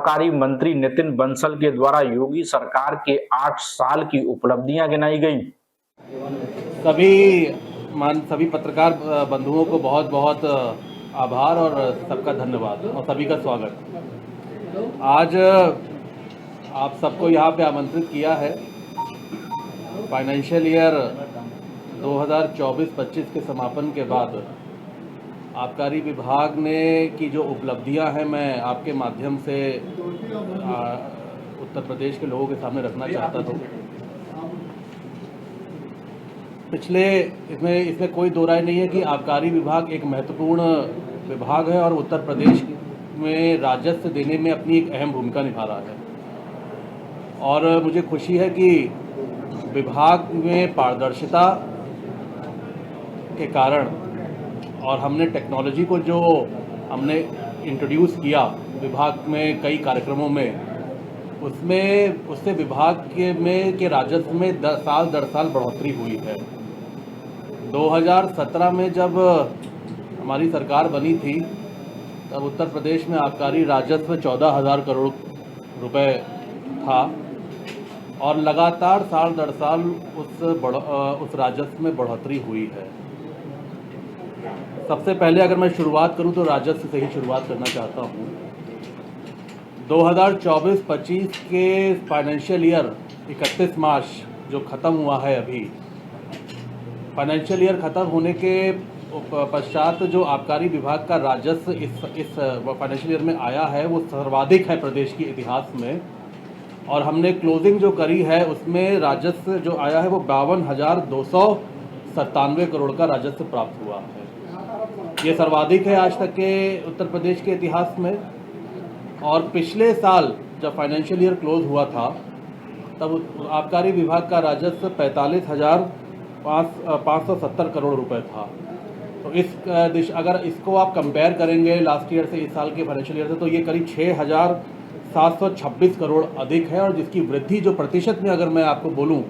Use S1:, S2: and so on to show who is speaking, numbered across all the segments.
S1: आबकारी मंत्री नितिन बंसल के द्वारा योगी सरकार के 8 साल की उपलब्धियां गिनाई गई।
S2: सभी पत्रकार बंधुओं को बहुत बहुत आभार और सबका धन्यवाद और सभी का स्वागत। आज आप सबको यहाँ पे आमंत्रित किया है फाइनेंशियल ईयर 2024-25 के समापन के बाद आबकारी विभाग ने की जो उपलब्धियां हैं मैं आपके माध्यम से उत्तर प्रदेश के लोगों के सामने रखना चाहता था। इसमें कोई दो राय नहीं है कि आबकारी विभाग एक महत्वपूर्ण विभाग है और उत्तर प्रदेश में राजस्व देने में अपनी एक अहम भूमिका निभा रहा है। और मुझे खुशी है कि विभाग में पारदर्शिता के कारण और हमने टेक्नोलॉजी को जो हमने इंट्रोड्यूस किया विभाग में कई कार्यक्रमों में, उससे विभाग के राजस्व में साल दर साल बढ़ोतरी हुई है। 2017 में जब हमारी सरकार बनी थी तब उत्तर प्रदेश में आबकारी राजस्व 14,000 करोड़ रुपए था और लगातार साल दर साल उस राजस्व में बढ़ोतरी हुई है। सबसे पहले अगर मैं शुरुआत करूं तो राजस्व से ही शुरुआत करना चाहता हूं। 2024-25 के फाइनेंशियल ईयर 31 मार्च जो ख़त्म हुआ है, अभी फाइनेंशियल ईयर ख़त्म होने के पश्चात जो आबकारी विभाग का राजस्व इस फाइनेंशियल ईयर में आया है वो सर्वाधिक है प्रदेश के इतिहास में। और हमने क्लोजिंग जो करी है उसमें राजस्व जो आया है वो 52,297 करोड़ का राजस्व प्राप्त हुआ है। ये सर्वाधिक है आज तक के उत्तर प्रदेश के इतिहास में। और पिछले साल जब फाइनेंशियल ईयर क्लोज हुआ था तब आबकारी विभाग का राजस्व 45,570 करोड़ रुपए था। तो अगर इसको आप कंपेयर करेंगे लास्ट ईयर से, इस साल के फाइनेंशियल ईयर से, तो ये करीब 6,726 करोड़ अधिक है। और जिसकी वृद्धि जो प्रतिशत में अगर मैं आपको बोलूं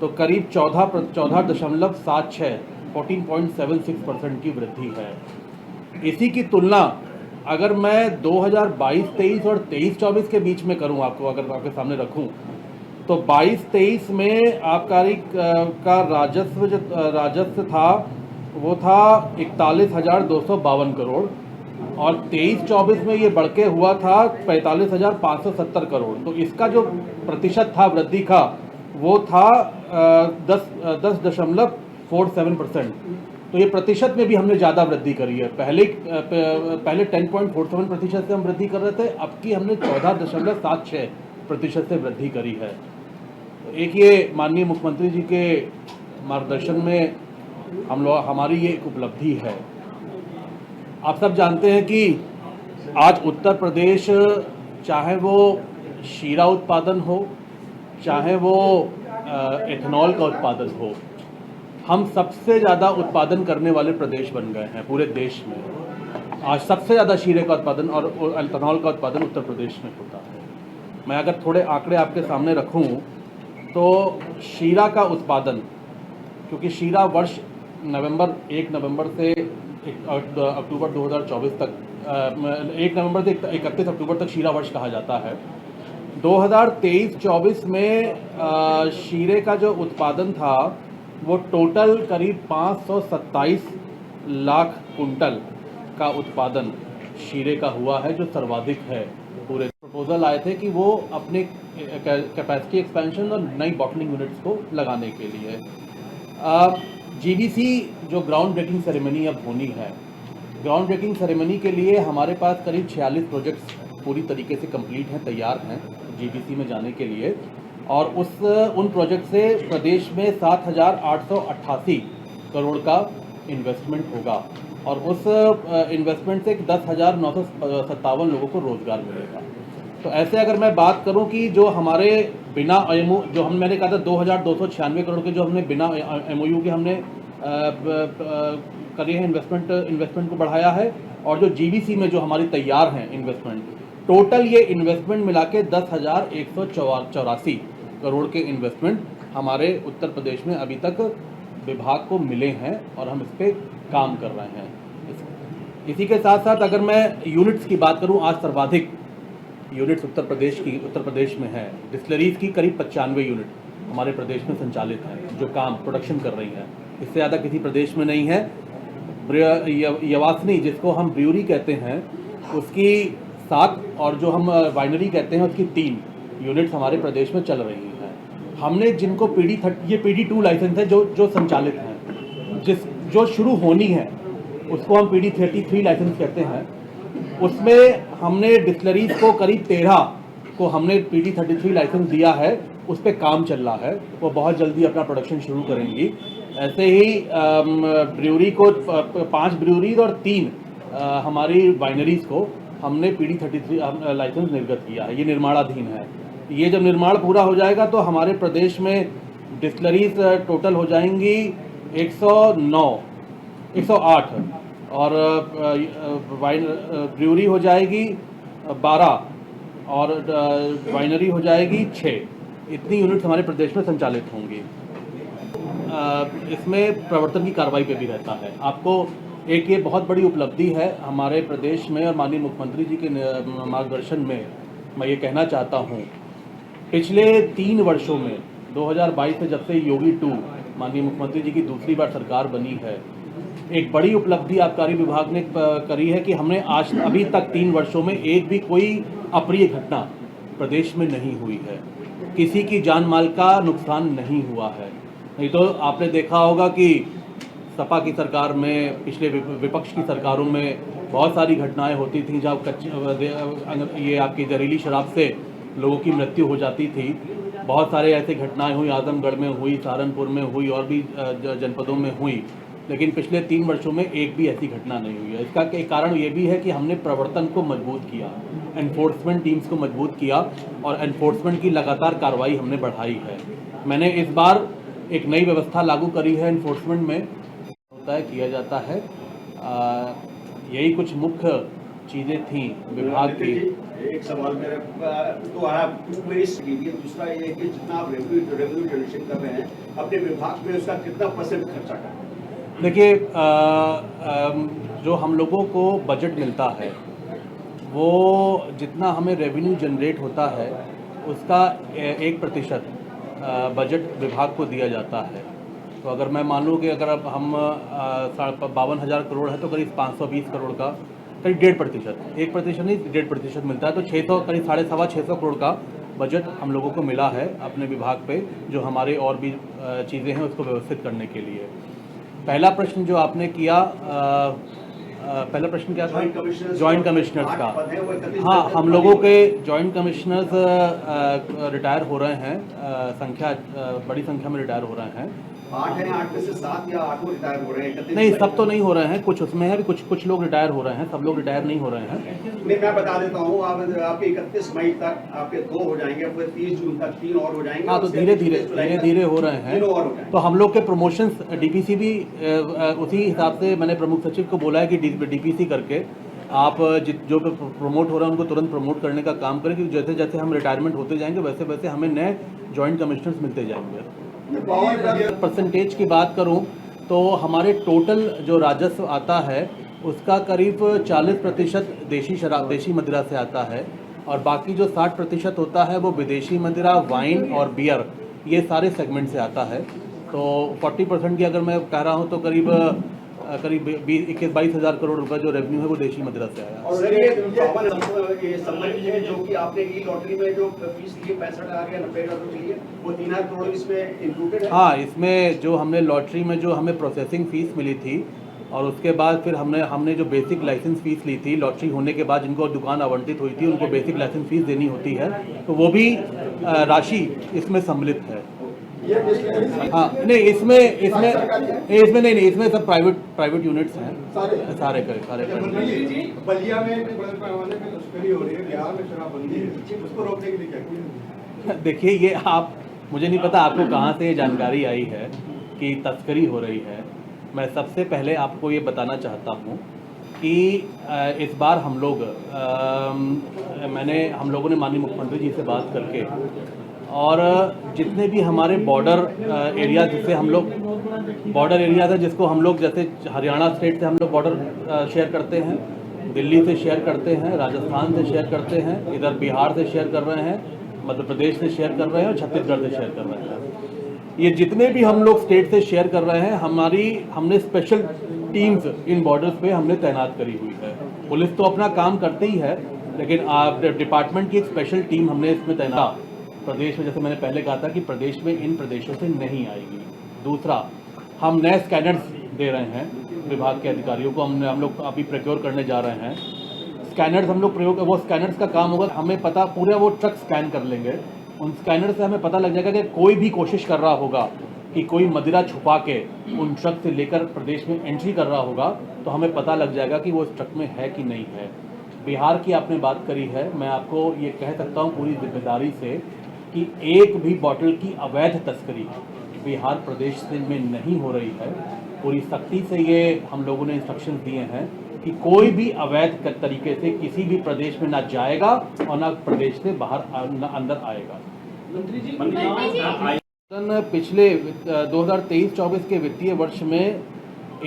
S2: तो करीब 14.76% की वृद्धि है। इसी की तुलना अगर मैं 2022-23 और 23-24 के बीच में करूं, अगर आपके सामने रखूं, तो 22-23 में आबकारी का राजस्व था वो था 41,252 करोड़ और 23-24 में ये बढ़ के हुआ था 45,570 करोड़। तो इसका जो प्रतिशत था वृद्धि का वो था 10.47%। तो ये प्रतिशत में भी हमने ज़्यादा वृद्धि करी है। पहले 10.47% से हम वृद्धि कर रहे थे, अब की हमने 14.76% से वृद्धि करी है। तो एक ये माननीय मुख्यमंत्री जी के मार्गदर्शन में हमारी ये एक उपलब्धि है। आप सब जानते हैं कि आज उत्तर प्रदेश, चाहे वो शीरा उत्पादन हो, चाहे वो एथेनॉल का उत्पादन हो, हम सबसे ज़्यादा उत्पादन करने वाले प्रदेश बन गए हैं पूरे देश में। आज सबसे ज़्यादा शीरे का उत्पादन और एथेनॉल का उत्पादन उत्तर प्रदेश में होता है। मैं अगर थोड़े आंकड़े आपके सामने रखूं तो शीरा का उत्पादन, क्योंकि शीरा वर्ष 1 नवंबर से अक्टूबर 2024 तक, 1 नवंबर से 31 अक्टूबर तक शीरा वर्ष कहा जाता है। 2023-24 में शीरे का जो उत्पादन था वो टोटल करीब 527 लाख कुंटल का उत्पादन शीरे का हुआ है, जो सर्वाधिक है पूरे। प्रपोजल आए थे कि वो अपने कैपेसिटी एक्सपेंशन और नई बॉटलिंग यूनिट्स को लगाने के लिए। जीबीसी जो ग्राउंड ब्रेकिंग सेरेमनी अब होनी है, ग्राउंड ब्रेकिंग सेरेमनी के लिए हमारे पास करीब 46 प्रोजेक्ट्स पूरी तरीके से कंप्लीट हैं, तैयार हैं जीबीसी में जाने के लिए। और उन प्रोजेक्ट से प्रदेश में 7,888 करोड़ का इन्वेस्टमेंट होगा और उस इन्वेस्टमेंट से 10,957 लोगों को रोजगार मिलेगा। तो ऐसे अगर मैं बात करूं कि जो हमारे बिना जो मैंने कहा था 2,296 करोड़ के जो हमने बिना एमओयू के हमने करे हैं, इन्वेस्टमेंट को बढ़ाया है, और जो जीबीसी में जो हमारी तैयार हैं इन्वेस्टमेंट, टोटल ये इन्वेस्टमेंट मिला के 10,184 करोड़ के इन्वेस्टमेंट हमारे उत्तर प्रदेश में अभी तक विभाग को मिले हैं और हम इस पर काम कर रहे हैं। इसी के साथ साथ अगर मैं यूनिट्स की बात करूं, आज सर्वाधिक यूनिट्स उत्तर प्रदेश में है। डिस्टिलरीज की करीब 95 यूनिट हमारे प्रदेश में संचालित हैं जो काम प्रोडक्शन कर रही हैं। इससे ज़्यादा किसी प्रदेश में नहीं है। यवासनी जिसको हम ब्रूअरी कहते हैं उसकी 7 और जो हम वाइनरी कहते हैं उसकी 3 यूनिट्स हमारे प्रदेश में चल रही हैं। हमने जिनको ये PD2 लाइसेंस है जो संचालित हैं, जो शुरू होनी है उसको हम PD33 लाइसेंस कहते हैं। उसमें हमने डिस्टिलरीज को करीब 13 को हमने PD33 लाइसेंस दिया है, उस पर काम चल रहा है। वो बहुत जल्दी अपना प्रोडक्शन शुरू करेंगी। ऐसे ही ब्रूअरी को 5 ब्रूअरीज और 3 हमारी वाइनरीज को हमने PD33 लाइसेंस निर्गत किया है। ये निर्माणाधीन है। ये जब निर्माण पूरा हो जाएगा तो हमारे प्रदेश में डिस्टिलरीज टोटल हो जाएंगी 108 और ब्रूअरी हो जाएगी 12 और वाइनरी हो जाएगी 6। इतनी यूनिट्स हमारे प्रदेश में संचालित होंगी। इसमें प्रवर्तन की कार्रवाई पे भी रहता है। आपको एक ये बहुत बड़ी उपलब्धि है हमारे प्रदेश में और माननीय मुख्यमंत्री जी के मार्गदर्शन में। मैं ये कहना चाहता हूँ, पिछले 3 वर्षों में 2022 से जब से योगी 2 माननीय मुख्यमंत्री जी की दूसरी बार सरकार बनी है, एक बड़ी उपलब्धि आबकारी विभाग ने करी है कि हमने आज अभी तक 3 वर्षों में एक भी कोई अप्रिय घटना प्रदेश में नहीं हुई है। किसी की जान माल का नुकसान नहीं हुआ है। नहीं तो आपने देखा होगा कि सपा की सरकार में, पिछले विपक्ष की सरकारों में बहुत सारी घटनाएं होती थी जहाँ ये आपकी जहरीली शराब से लोगों की मृत्यु हो जाती थी। बहुत सारे ऐसे घटनाएं हुई, आजमगढ़ में हुई, सहारनपुर में हुई और भी जनपदों में हुई। लेकिन पिछले 3 वर्षों में एक भी ऐसी घटना नहीं हुई है। इसका एक कारण ये भी है कि हमने प्रवर्तन को मजबूत किया, एनफोर्समेंट टीम्स को मजबूत किया और एनफोर्समेंट की लगातार कार्रवाई हमने बढ़ाई है। मैंने इस बार एक नई व्यवस्था लागू करी है एनफोर्समेंट में, होता है किया जाता है। यही कुछ मुख्य चीज़ें थी विभाग की।
S3: एक सवाल मेरा तो आप क्वेरीज कीजिए। दूसरा ये कि जितना आप रेवेन्यू जनरेशन कर रहे हैं अपने विभाग में, उसका कितना % खर्चा कर?
S2: देखिए, जो हम लोगों को बजट मिलता है वो जितना हमें रेवेन्यू जनरेट होता है उसका 1% बजट विभाग को दिया जाता है। तो अगर मैं मान लूँ कि अगर अब हम 52,000 करोड़ है तो करीब 520 करोड़ का करीब 1.5%, 1% नहीं 1.5% मिलता है। तो 600 करीब 650 करोड़ का बजट हम लोगों को मिला है अपने विभाग पे, जो हमारे और भी चीज़ें हैं उसको व्यवस्थित करने के लिए। पहला प्रश्न जो आपने किया, पहला प्रश्न क्या था? जॉइंट कमिश्नर्स का। हाँ, हम लोगों के जॉइंट कमिश्नर्स रिटायर हो रहे हैं। बड़ी संख्या में रिटायर हो रहे हैं।
S3: 8 हैं, 8 में से 7 या 8 रिटायर हो रहे हैं?
S2: नहीं, सब तो नहीं हो रहे हैं, कुछ उसमें है, कुछ लोग रिटायर हो रहे हैं, सब लोग रिटायर नहीं हो रहे हैं।
S3: नहीं, मैं बता देता हूँ, आपके 31 मई तक आपके 2 हो जाएंगे, फिर 30 जून तक 3 और हो जाएंगे।
S2: हाँ, तो धीरे धीरे हो रहे हैं। तो हम लोग के प्रमोशंस डीपीसी भी उसी हिसाब से मैंने प्रमुख सचिव को बोला है कि डीपीसी करके आप जो प्रमोट हो रहे हैं उनको तुरंत प्रमोट करने का काम करें, क्योंकि जैसे जैसे हम रिटायरमेंट होते जाएंगे वैसे वैसे हमें नए जॉइंट कमिश्नर्स मिलते जाएंगे। परसेंटेज की बात करूं तो हमारे टोटल जो राजस्व आता है उसका करीब 40% देशी मदिरा से आता है और बाकी जो 60% होता है वो विदेशी मदिरा, वाइन और बियर, ये सारे सेगमेंट से आता है। तो 40% की अगर मैं कह रहा हूँ तो करीब 21-22 हज़ार करोड़ रुपए जो रेवेन्यू है वो देशी मदिरा से आया।
S3: और ये संबंधित जो कि आपने ई लॉटरी में जो फीस ली 65,000 या 90,000 रुपये लिए, वो 3,000 करोड़ इसमें इंक्लूडेड है?
S2: हाँ, इसमें जो हमने लॉटरी में जो हमें प्रोसेसिंग फीस मिली थी और उसके बाद फिर हमने जो बेसिक लाइसेंस फीस ली थी, लॉटरी होने के बाद जिनको दुकान आवंटित हुई थी उनको बेसिक लाइसेंस फीस देनी होती है, तो वो भी राशि इसमें सम्मिलित है। हाँ, नहीं इसमें नहीं, इसमें सब प्राइवेट यूनिट्स हैं सारे
S4: बलिया में बड़े पैमाने पे तस्करी हो रही है, बिहार में शराबबंदी है, उसको रोकने के लिए क्या?
S2: देखिए, ये मुझे नहीं पता आपको कहाँ से ये जानकारी आई है कि तस्करी हो रही है। मैं सबसे पहले आपको ये बताना चाहता हूँ कि इस बार हम लोगों ने माननीय मुख्यमंत्री जी से बात करके और जितने भी हमारे बॉर्डर एरिया है जिसको हम लोग जैसे हरियाणा स्टेट से हम लोग बॉर्डर शेयर करते हैं, दिल्ली से शेयर करते हैं, राजस्थान से शेयर करते हैं, इधर बिहार से शेयर कर रहे हैं, मध्य प्रदेश से शेयर कर रहे हैं और छत्तीसगढ़ से शेयर कर रहे हैं। ये जितने भी हम लोग स्टेट से शेयर कर रहे हैं, हमने स्पेशल टीम्स इन बॉर्डर्स पे हमने तैनात करी हुई है। पुलिस तो अपना काम करते ही है, लेकिन डिपार्टमेंट की एक स्पेशल टीम हमने इसमें तैनात प्रदेश में, जैसे मैंने पहले कहा था कि प्रदेश में इन प्रदेशों से नहीं आएगी। दूसरा, हम नए स्कैनर्स दे रहे हैं विभाग के अधिकारियों को, हम लोग अभी प्रोक्योर करने जा रहे हैं स्कैनर्स। हम लोग प्रयोग, वो स्कैनर्स का काम होगा, हमें पता पूरा वो ट्रक स्कैन कर लेंगे। उन स्कैनर से हमें पता लग जाएगा कि कोई भी कोशिश कर रहा होगा कि कोई मदिरा छुपा के उन ट्रक से लेकर प्रदेश में एंट्री कर रहा होगा, तो हमें पता लग जाएगा कि वो उस ट्रक में है कि नहीं है। बिहार की आपने बात करी है, मैं आपको ये कह सकता हूँ पूरी जिम्मेदारी से कि एक भी बॉटल की अवैध तस्करी बिहार प्रदेश में नहीं हो रही है। पूरी सख्ती से ये हम लोगों ने इंस्ट्रक्शन दिए हैं कि कोई भी अवैध तरीके से किसी भी प्रदेश में ना जाएगा और ना प्रदेश से बाहर अंदर आएगा। पिछले 2023-24 के वित्तीय वर्ष में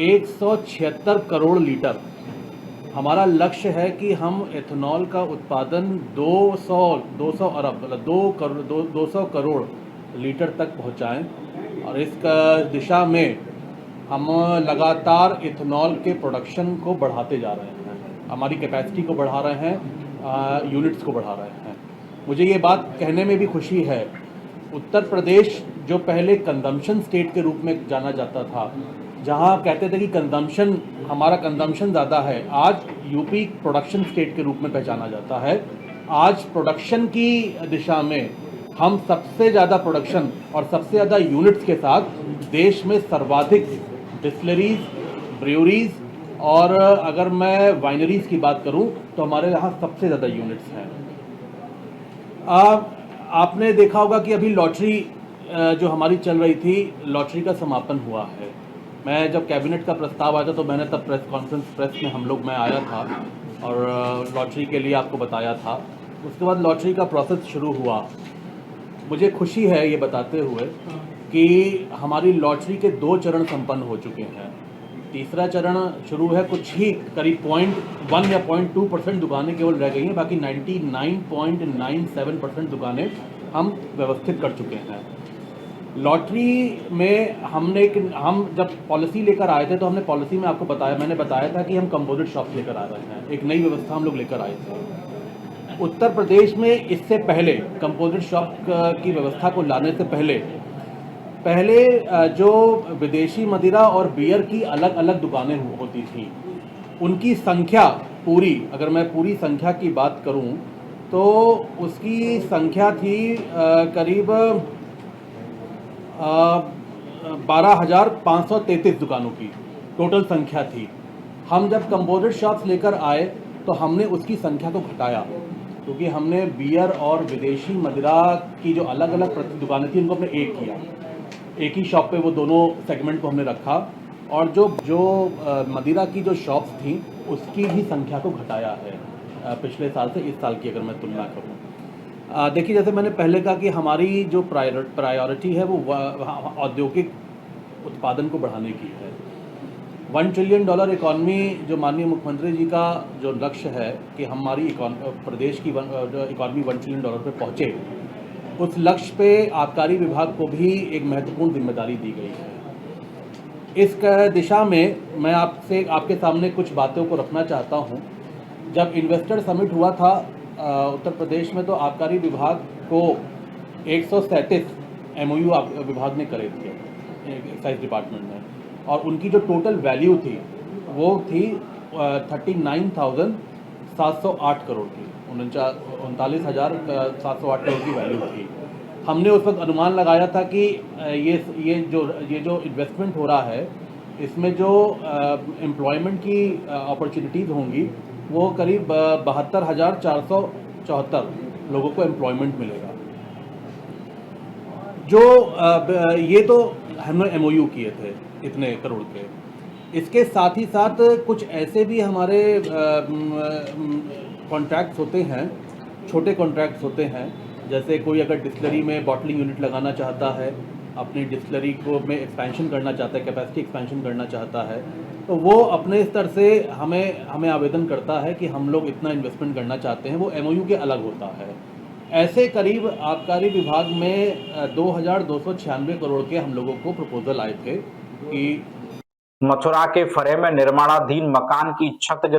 S2: 176 करोड़ लीटर हमारा लक्ष्य है कि हम एथेनॉल का उत्पादन 200 अरब मतलब 200 करोड़ लीटर तक पहुंचाएं, और इस दिशा में हम लगातार इथेनॉल के प्रोडक्शन को बढ़ाते जा रहे हैं, हमारी कैपेसिटी को बढ़ा रहे हैं, यूनिट्स को बढ़ा रहे हैं। मुझे ये बात कहने में भी खुशी है, उत्तर प्रदेश जो पहले कंजम्पशन स्टेट के रूप में जाना जाता था, जहाँ कहते थे कि हमारा कंजम्पशन ज़्यादा है, आज यूपी प्रोडक्शन स्टेट के रूप में पहचाना जाता है। आज प्रोडक्शन की दिशा में हम सबसे ज़्यादा प्रोडक्शन और सबसे ज़्यादा यूनिट्स के साथ देश में सर्वाधिक डिस्टिलरीज, ब्रूअरीज और अगर मैं वाइनरीज की बात करूं तो हमारे यहाँ सबसे ज़्यादा यूनिट्स हैं। आपने देखा होगा कि अभी लॉटरी जो हमारी चल रही थी, लॉटरी का समापन हुआ है। मैं जब कैबिनेट का प्रस्ताव आया था तो मैंने तब प्रेस में मैं आया था और लॉटरी के लिए आपको बताया था। उसके बाद लॉटरी का प्रोसेस शुरू हुआ। मुझे खुशी है ये बताते हुए कि हमारी लॉटरी के 2 चरण संपन्न हो चुके हैं। तीसरा चरण शुरू है, कुछ ही करीब 0.1 या 0.2% दुकानें केवल रह गई हैं, बाकी 99.97% दुकानें हम व्यवस्थित कर चुके हैं। लॉटरी में हम जब पॉलिसी लेकर आए थे तो हमने पॉलिसी में आपको मैंने बताया था कि हम कंपोजिट शॉप्स लेकर आ रहे हैं, एक नई व्यवस्था हम लोग लेकर आए थे। उत्तर प्रदेश में इससे पहले कंपोजिट शॉप की व्यवस्था को लाने से पहले जो विदेशी मदिरा और बियर की अलग अलग दुकानें होती थी, उनकी संख्या अगर मैं पूरी संख्या की बात करूं तो उसकी संख्या थी करीब 12,533 दुकानों की टोटल संख्या थी। हम जब कंपोजिट शॉप्स लेकर आए तो हमने उसकी संख्या को घटाया, क्योंकि हमने बियर और विदेशी मदिरा की जो अलग अलग दुकानें थी उनको हमने एक किया, एक ही शॉप पे वो दोनों सेगमेंट को हमने रखा, और जो मदिरा की जो शॉप्स थी उसकी भी संख्या को घटाया है पिछले साल से इस साल की अगर मैं तुलना करूँ। देखिए, जैसे मैंने पहले कहा कि हमारी जो प्रायोरिटी है वो औद्योगिक उत्पादन को बढ़ाने की है। $1 ट्रिलियन इकॉनमी जो माननीय मुख्यमंत्री जी का जो लक्ष्य है कि हमारी प्रदेश की इकॉनमी $1 ट्रिलियन पे पहुँचे, उस लक्ष्य पे आबकारी विभाग को भी एक महत्वपूर्ण जिम्मेदारी दी गई है। इस दिशा में मैं आपके सामने कुछ बातों को रखना चाहता हूँ। जब इन्वेस्टर समिट हुआ था उत्तर प्रदेश में, तो आबकारी विभाग को 137 MOU विभाग ने करे थे एक्साइज डिपार्टमेंट में, और उनकी जो टोटल वैल्यू थी वो थी 39,708 करोड़ की, 39,708 करोड़ की वैल्यू थी। हमने उस वक्त अनुमान लगाया था कि ये जो इन्वेस्टमेंट हो रहा है, इसमें जो एम्प्लॉयमेंट की अपॉर्चुनिटीज़ होंगी वो करीब 72,474 लोगों को एम्प्लॉयमेंट मिलेगा। ये तो हमने MOU किए थे इतने करोड़ के। इसके साथ ही साथ कुछ ऐसे भी हमारे कॉन्ट्रैक्ट्स होते हैं, छोटे कॉन्ट्रैक्ट्स होते हैं, जैसे कोई अगर डिस्टिलरी में बॉटलिंग यूनिट लगाना चाहता है अपनी डिस्टिलरी को में एक्सपेंशन करना चाहता है, कैपेसिटी एक्सपेंशन करना चाहता है, तो वो अपने स्तर से हमें आवेदन करता है कि हम लोग इतना इन्वेस्टमेंट करना चाहते हैं। वो एमओयू के अलग होता है। ऐसे करीब आबकारी विभाग में 2296 करोड़ के हम लोगों को प्रपोजल आए थे कि
S1: मथुरा के फरे में निर्माणाधीन मकान की छत गिर